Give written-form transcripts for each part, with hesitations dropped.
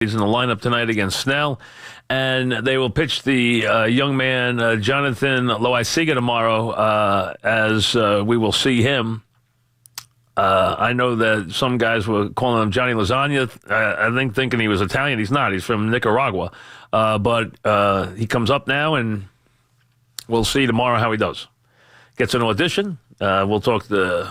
He's in the lineup tonight against Snell, and they will pitch the young man Jonathan Loaisiga tomorrow as we will see him. I know that some guys were calling him Johnny Lasagna, I think thinking he was Italian. He's not. He's from Nicaragua. But he comes up now, and we'll see tomorrow how he does. Gets an audition. We'll talk to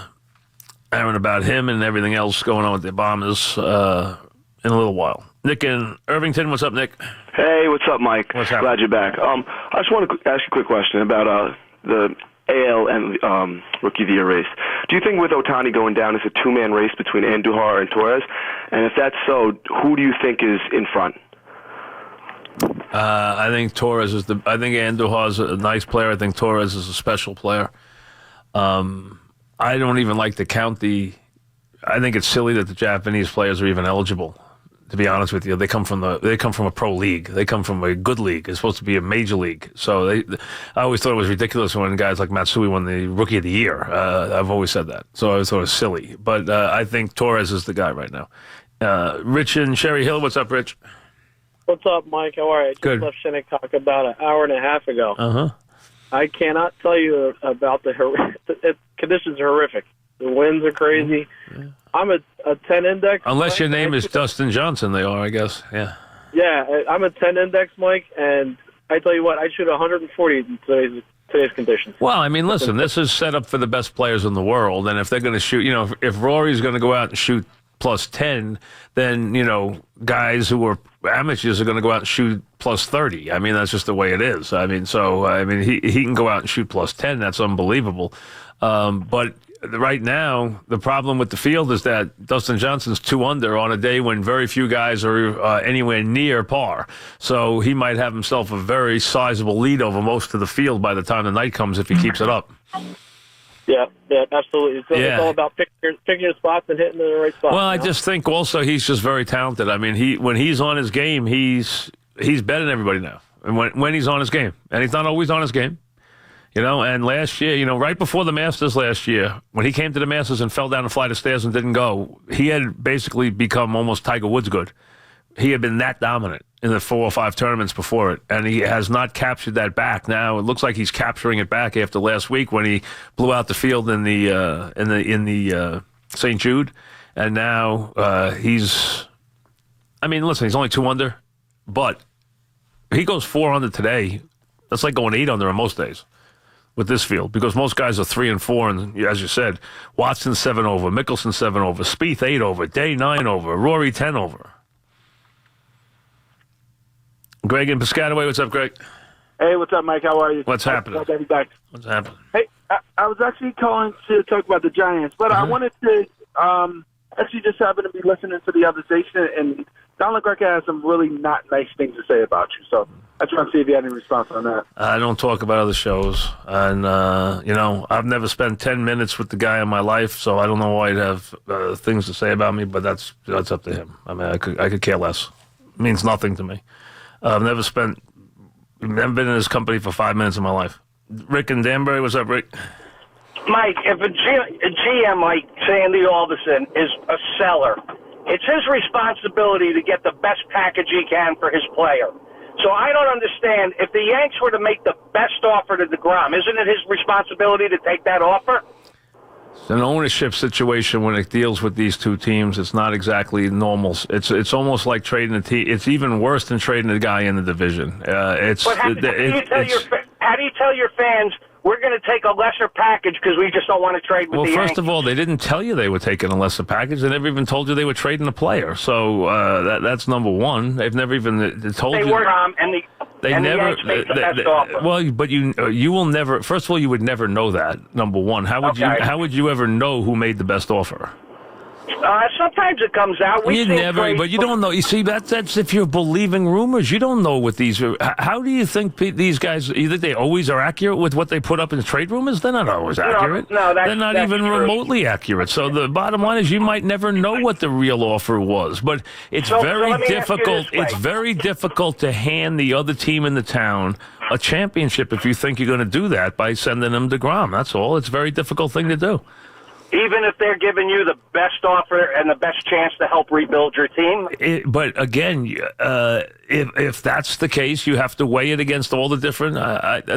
Aaron about him and everything else going on with the Bombers in a little while. Nick in Irvington. What's up, Nick? Hey, what's up, Mike? What's happening? Glad you're back. I just want to ask you a quick question about the AL and Rookie of the Year race. Do you think with Ohtani going down, it's a two-man race between Andujar and Torres? And if that's so, who do you think is in front? I think Torres is the. I think Andujar is a nice player. I think Torres is a special player. I don't even like to count the. I think it's silly that the Japanese players are even eligible. To be honest with you, they come from a pro league. They come from a good league. It's supposed to be a major league. So I always thought it was ridiculous when guys like Matsui won the Rookie of the Year. I've always said that. So I always thought it was silly. But I think Torres is the guy right now. Rich in Cherry Hill. What's up, Rich? What's up, Mike? How are you? I just Good. left Shinnecock about an hour and a half ago. Uh-huh. I cannot tell you about the conditions are horrific. The winds are crazy. Yeah. I'm a 10 index. Unless your name is Dustin Johnson, they are, I guess. Yeah. Yeah, I'm a 10 index, Mike, and I tell you what, I shoot 140 in today's conditions. Well, I mean, listen, this is set up for the best players in the world, and if they're going to shoot, if Rory's going to go out and shoot plus 10, then, guys who are amateurs are going to go out and shoot plus 30. I mean, that's just the way it is. I mean, he can go out and shoot plus 10. That's unbelievable. But right now, the problem with the field is that Dustin Johnson's 2 under on a day when very few guys are anywhere near par. So he might have himself a very sizable lead over most of the field by the time the night comes if he keeps it up. Yeah, absolutely. It's all about picking your spots and hitting the right spot. Well, I just think also he's just very talented. I mean, when he's on his game, he's better than everybody now. And when he's on his game, and he's not always on his game. And last year, right before the Masters last year, when he came to the Masters and fell down a flight of stairs and didn't go, he had basically become almost Tiger Woods good. He had been that dominant in the 4 or 5 tournaments before it, and he has not captured that back. Now it looks like he's capturing it back after last week when he blew out the field in the St. Jude, and now he's. I mean, listen, he's only 2 under, but he goes 4 under today. That's like going 8 under on most days with this field, because most guys are 3 and 4, and as you said, Watson 7 over, Mickelson 7 over, Spieth 8 over, Day 9 over, Rory 10 over. Greg in Piscataway, what's up, Greg? Hey, what's up, Mike? How are you? What's happening? Glad to be back. What's happening? Hey, I was actually calling to talk about the Giants, but I wanted to actually just happen to be listening to the other station, and Don LeGreca has some really not nice things to say about you. So I just want to see if you had any response on that. I don't talk about other shows, and I've never spent 10 minutes with the guy in my life, so I don't know why he'd have things to say about me. But that's up to him. I mean, I could care less. It means nothing to me. I've never been in his company for 5 minutes of my life. Rick and Danbury, what's up, Rick? Mike, if a GM like Sandy Alderson is a seller, it's his responsibility to get the best package he can for his player. So I don't understand, if the Yanks were to make the best offer to deGrom, isn't it his responsibility to take that offer? It's an ownership situation when it deals with these two teams. It's not exactly normal. It's almost like trading a team. It's even worse than trading a guy in the division. But how do you tell your fans, we're going to take a lesser package because we just don't want to trade with the Yankees? Well, first of all, they didn't tell you they were taking a lesser package. They never even told you they were trading a player. So that's number one. They've never even told you. They were, the Yanks made the best offer. Well, but you will never. First of all, you would never know that. Number one, how would you ever know who made the best offer? Sometimes it comes out. But you don't know. You see, that's if you're believing rumors. You don't know what these are. How do you think these guys, you think they always are accurate with what they put up in trade rumors? They're not always accurate. No, they're not even true. Remotely accurate. So the bottom line is you might never know what the real offer was. But it's very difficult. It's very difficult to hand the other team in the town a championship if you think you're going to do that by sending them deGrom. That's all. It's a very difficult thing to do. even if they're giving you the best offer and the best chance to help rebuild your team? But again, if that's the case, you have to weigh it against all the different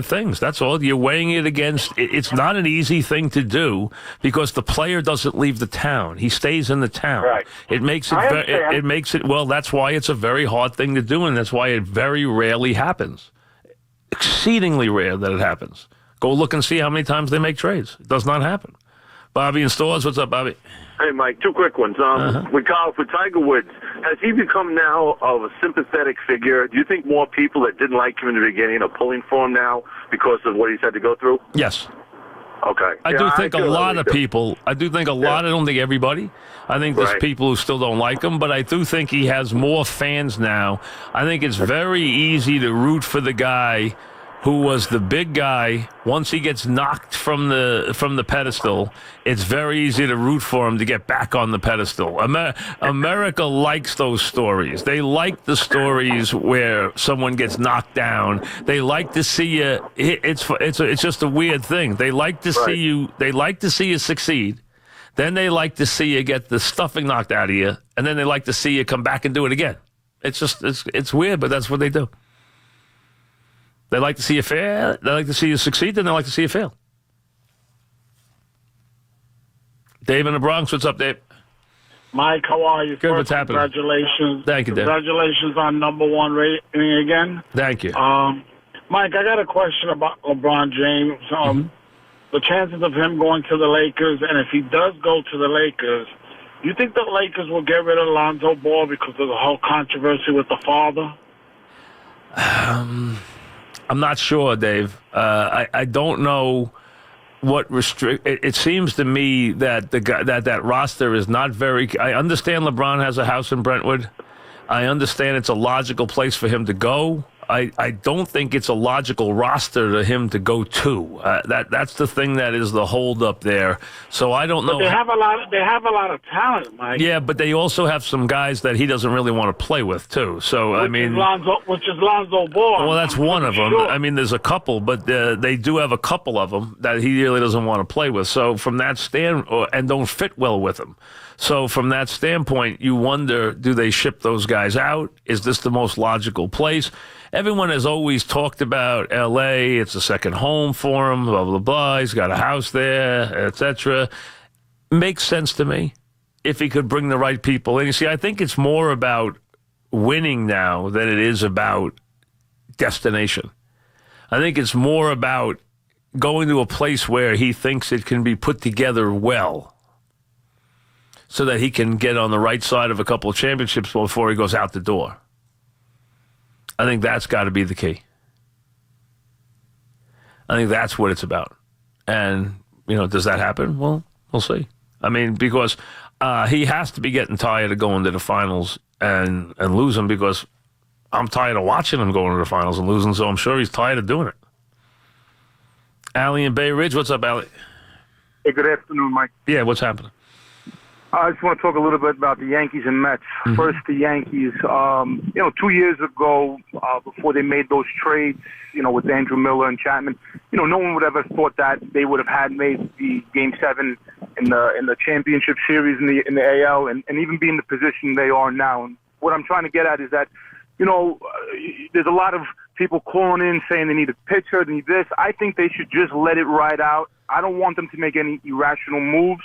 things. That's all. You're weighing it against. It's not an easy thing to do because the player doesn't leave the town. He stays in the town. Right. It makes it. It makes it. Well, that's why it's a very hard thing to do, and that's why it very rarely happens. Exceedingly rare that it happens. Go look and see how many times they make trades. It does not happen. Bobby in Stores, what's up, Bobby? Hey, Mike, two quick ones. With Tiger Woods, has he become now of a sympathetic figure? Do you think more people that didn't like him in the beginning are pulling for him now because of what he's had to go through? Yes. Okay. I do think a lot of people, I don't think everybody. I think there's people who still don't like him, but I do think he has more fans now. I think it's very easy to root for the guy who was the big guy. Once he gets knocked from the pedestal, it's very easy to root for him to get back on the pedestal. America likes those stories. They like the stories where someone gets knocked down. They like to see you. It's just a weird thing. They like to see you. They like to see you succeed. Then they like to see you get the stuffing knocked out of you, and then they like to see you come back and do it again. It's weird, but that's what they do. They like to see you fail. They like to see you succeed, and they like to see you fail. Dave in the Bronx, what's up, Dave? Mike, how are you? Good, what's happening? Congratulations. Thank you, Dave. Congratulations on #1 rating again. Thank you. Mike, I got a question about LeBron James. The chances of him going to the Lakers, and if he does go to the Lakers, do you think the Lakers will get rid of Lonzo Ball because of the whole controversy with the father? I'm not sure, Dave. I don't know what restrict. It seems to me that that roster is not very. I understand LeBron has a house in Brentwood. I understand it's a logical place for him to go. I don't think it's a logical roster to him to go to. That's the thing that is the hold up there. So I don't know. But they have a lot of talent, Mike. Yeah, but they also have some guys that he doesn't really want to play with too. So which is Lonzo Ball. Well, that's one of them. Sure. I mean, there's a couple, but they do have a couple of them that he really doesn't want to play with. So from that and don't fit well with him. So from that standpoint, you wonder, do they ship those guys out? Is this the most logical place? Everyone has always talked about L.A. It's a second home for him, blah, blah, blah. He's got a house there, etc. Makes sense to me if he could bring the right people in. You see, I think it's more about winning now than it is about destination. I think it's more about going to a place where he thinks it can be put together well so that he can get on the right side of a couple of championships before he goes out the door. I think that's got to be the key. I think that's what it's about. And, does that happen? Well, we'll see. I mean, because he has to be getting tired of going to the finals and losing, because I'm tired of watching him going to the finals and losing, so I'm sure he's tired of doing it. Allie in Bay Ridge, what's up, Allie? Hey, good afternoon, Mike. Yeah, what's happening? I just want to talk a little bit about the Yankees and Mets. Mm-hmm. First, the Yankees. 2 years ago, before they made those trades, with Andrew Miller and Chapman, no one would ever thought that they would have had made the Game 7 in the championship series in the AL, and even be in the position they are now. And what I'm trying to get at is that, there's a lot of people calling in saying they need a pitcher, they need this. I think they should just let it ride out. I don't want them to make any irrational moves.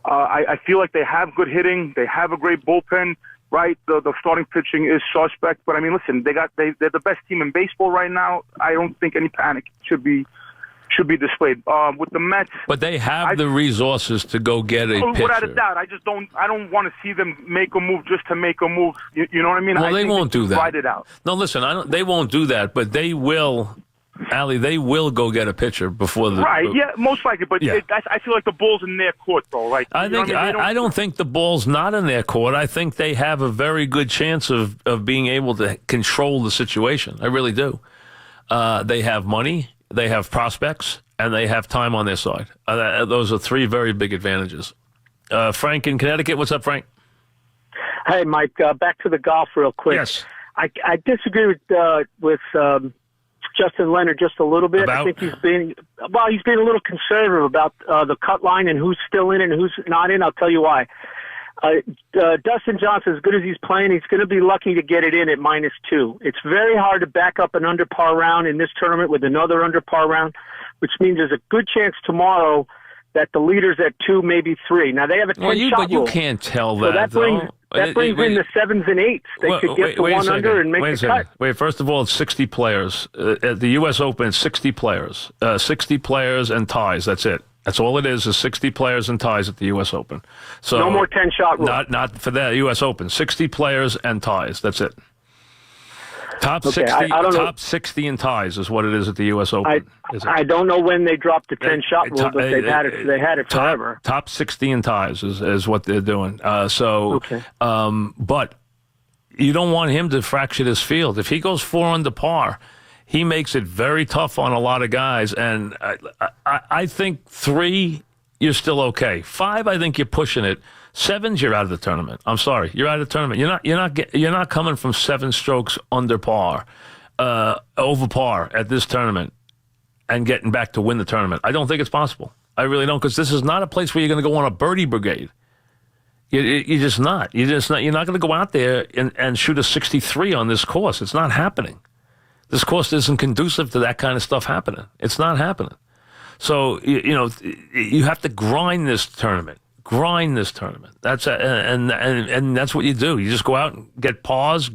I feel like they have good hitting. They have a great bullpen, right? The starting pitching is suspect. But, I mean, listen, they're the best team in baseball right now. I don't think any panic should be displayed. With the Mets. But they have the resources to go get a pitcher. Without a doubt. I don't want to see them make a move just to make a move. You know what I mean? Well, they won't do that. Ride it out. No, listen, they won't do that, but they will. Allie, they will go get a pitcher before the... Right, yeah, most likely, but yeah. I feel like the ball's in their court, though. Like, I don't think the ball's not in their court. I think they have a very good chance of being able to control the situation. I really do. They have money, they have prospects, and they have time on their side. Those are three very big advantages. Frank in Connecticut, what's up, Frank? Hey, Mike, back to the golf real quick. Yes. I disagree with Justin Leonard just a little bit. I think he's being a little conservative about the cut line and who's still in and who's not in. I'll tell you why. Dustin Johnson, as good as he's playing, he's going to be lucky to get it in at -2. It's very hard to back up an under par round in this tournament with another under par round, which means there's a good chance tomorrow that the leader's at 2, maybe 3. Now, they have a 10-shot but you rule. can't tell So that, that brings in the 7s and 8s. They could get to 1 under and make the cut. Wait, first of all, it's 60 players. At the U.S. Open, it's 60 players. 60 players and ties. That's it. That's all it is 60 players and ties at the U.S. Open. So no more 10-shot rule. Not for the U.S. Open. 60 players and ties. That's it. Top 60 top 60 in ties is what it is at the U.S. Open. I don't know when they dropped the 10-shot rule, but they had it forever. Top 60 in ties is what they're doing. But you don't want him to fracture this field. If he goes 4 under par, he makes it very tough on a lot of guys. And I think 3, you're still okay. 5, I think you're pushing it. 7s, you're out of the tournament. I'm sorry, you're out of the tournament. You're not coming from 7 strokes under par, over par at this tournament, and getting back to win the tournament. I don't think it's possible. I really don't, because this is not a place where you're going to go on a birdie brigade. You're just not. You're not going to go out there and shoot a 63 on this course. It's not happening. This course isn't conducive to that kind of stuff happening. It's not happening. So you have to grind this tournament. That's and that's what you do. You just go out and get pause,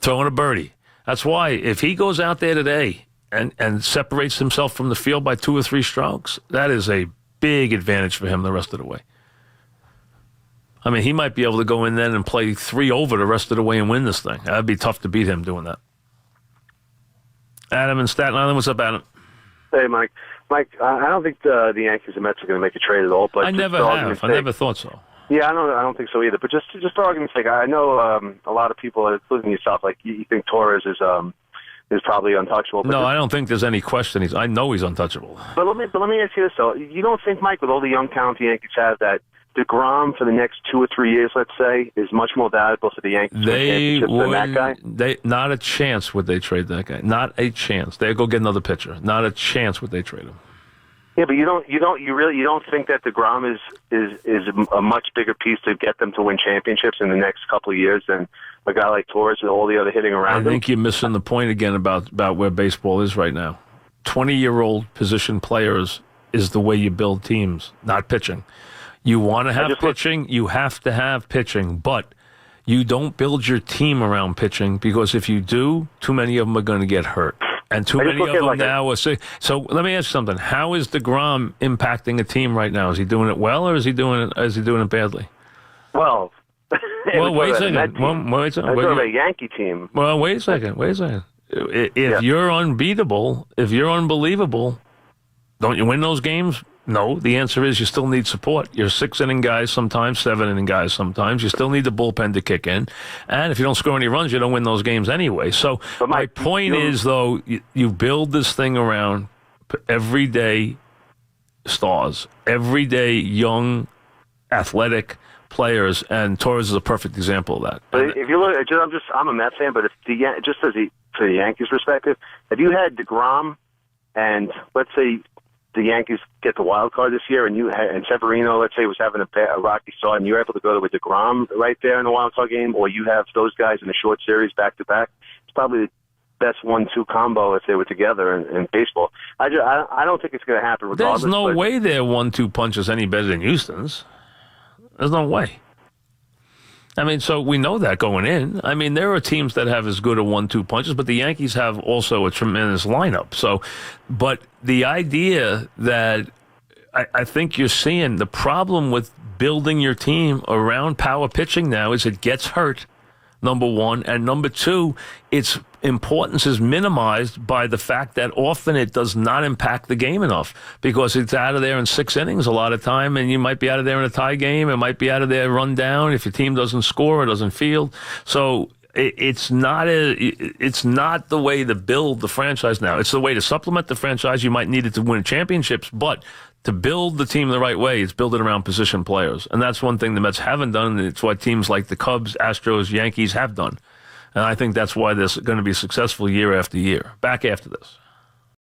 throw in a birdie. That's why if he goes out there today and separates himself from the field by 2 or 3 strokes, that is a big advantage for him the rest of the way. I mean, he might be able to go in then and play 3 over the rest of the way and win this thing. That'd be tough to beat him doing that. Adam in Staten Island, what's up, Adam? Hey, Mike. Mike, I don't think the Yankees and Mets are going to make a trade at all. But I never have. I never thought so. Yeah, I don't think so either. But just for argument's sake, I know a lot of people, including yourself, like you think Torres is probably untouchable. But I don't think there's any question. I know he's untouchable. But let me ask you this though: you don't think, Mike, with all the young talent the Yankees have, that deGrom for the next 2 or 3 years, let's say, is much more valuable for the Yankees than that guy? Not a chance would they trade that guy. Not a chance. They go get another pitcher. Not a chance would they trade him. Yeah, but you don't think that deGrom is a much bigger piece to get them to win championships in the next couple of years than a guy like Torres and all the other hitting around him? I think you're missing the point again about where baseball is right now. 20-year-old position players is the way you build teams, not pitching. You want to have pitching, you have to have pitching, but you don't build your team around pitching, because if you do, too many of them are going to get hurt. And too many of them now are sick. So let me ask you something. How is deGrom impacting a team right now? Is he doing it well, or is he doing it badly? Well, wait a second. Wait a Yankee team. Well, wait a second. If you're unbeatable, if you're unbelievable, don't you win those games? No, the answer is you still need support. You're 6-inning guys sometimes, 7-inning guys sometimes. You still need the bullpen to kick in. And if you don't score any runs, you don't win those games anyway. So my point is, though, you build this thing around everyday stars, everyday young, athletic players, and Torres is a perfect example of that. But if you look, I'm a Mets fan, but for the Yankees' perspective, if you had deGrom and let's say the Yankees get the wild card this year, and Severino, let's say, was having a rocky start, and you're able to go with deGrom right there in the wild card game, or you have those guys in the short series back to back, it's probably the best 1-2 combo if they were together in baseball. I don't think it's going to happen regardless. There's no way their 1-2 punch is any better than Houston's. There's no way. I mean, so we know that going in. I mean, there are teams that have as good a 1-2 punches, but the Yankees have also a tremendous lineup. So, but the idea that I think you're seeing, the problem with building your team around power pitching now is it gets hurt, number one. And number two, its importance is minimized by the fact that often it does not impact the game enough, because it's out of there in 6 innings a lot of time, and you might be out of there in a tie game. It might be out of there run down if your team doesn't score or doesn't field. So it's not the way to build the franchise now. It's the way to supplement the franchise. You might need it to win championships, but to build the team the right way, it's build it around position players. And that's one thing the Mets haven't done, and it's what teams like the Cubs, Astros, Yankees have done. And I think that's why this is going to be successful year after year. Back after this.